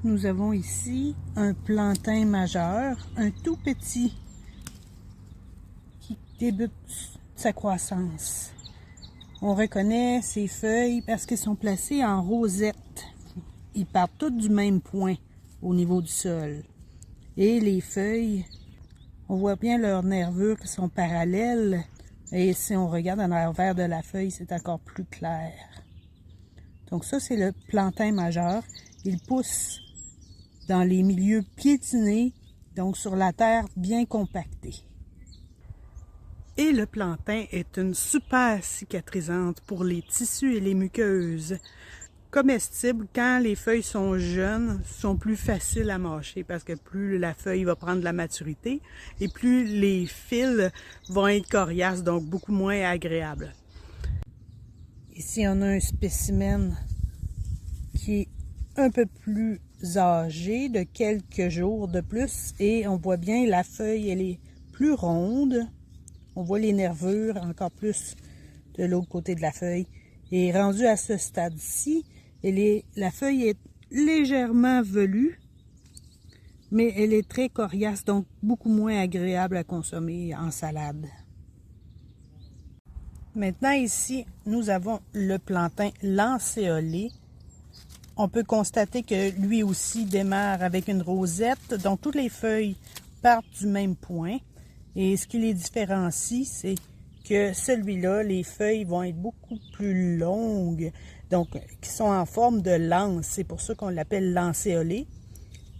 Nous avons ici un plantain majeur, un tout petit, qui débute sa croissance. On reconnaît ses feuilles parce qu'elles sont placées en rosette. Ils partent toutes du même point au niveau du sol. Et les feuilles, on voit bien leurs nervures qui sont parallèles. Et si on regarde en l'envers de la feuille, c'est encore plus clair. Donc ça, c'est le plantain majeur. Il pousse dans les milieux piétinés, donc sur la terre bien compactée. Et le plantain est une super cicatrisante pour les tissus et les muqueuses. Comestibles, quand les feuilles sont jeunes, sont plus faciles à mâcher parce que plus la feuille va prendre de la maturité et plus les fils vont être coriaces, donc beaucoup moins agréables. Ici, on a un spécimen qui est un peu plus âgé, de quelques jours de plus, et on voit bien la feuille, elle est plus ronde. On voit les nervures encore plus de l'autre côté de la feuille. Et rendu à ce stade-ci, la feuille est légèrement velue, mais elle est très coriace, donc beaucoup moins agréable à consommer en salade. Maintenant ici, nous avons le plantain lancéolé. On peut constater que lui aussi démarre avec une rosette, donc toutes les feuilles partent du même point. Et ce qui les différencie, c'est que celui-là, les feuilles vont être beaucoup plus longues, donc qui sont en forme de lance. C'est pour ça qu'on l'appelle lancéolé.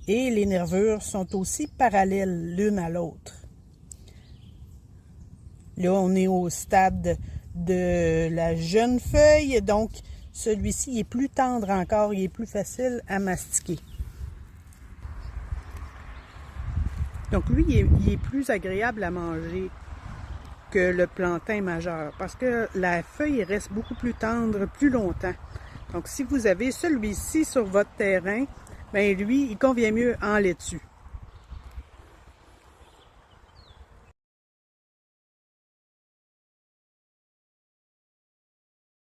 Et les nervures sont aussi parallèles l'une à l'autre. Là, on est au stade de la jeune feuille, donc celui-ci est plus tendre encore, il est plus facile à mastiquer. Donc lui, il est plus agréable à manger que le plantain majeur parce que la feuille reste beaucoup plus tendre plus longtemps. Donc si vous avez celui-ci sur votre terrain, ben lui, il convient mieux en laitue.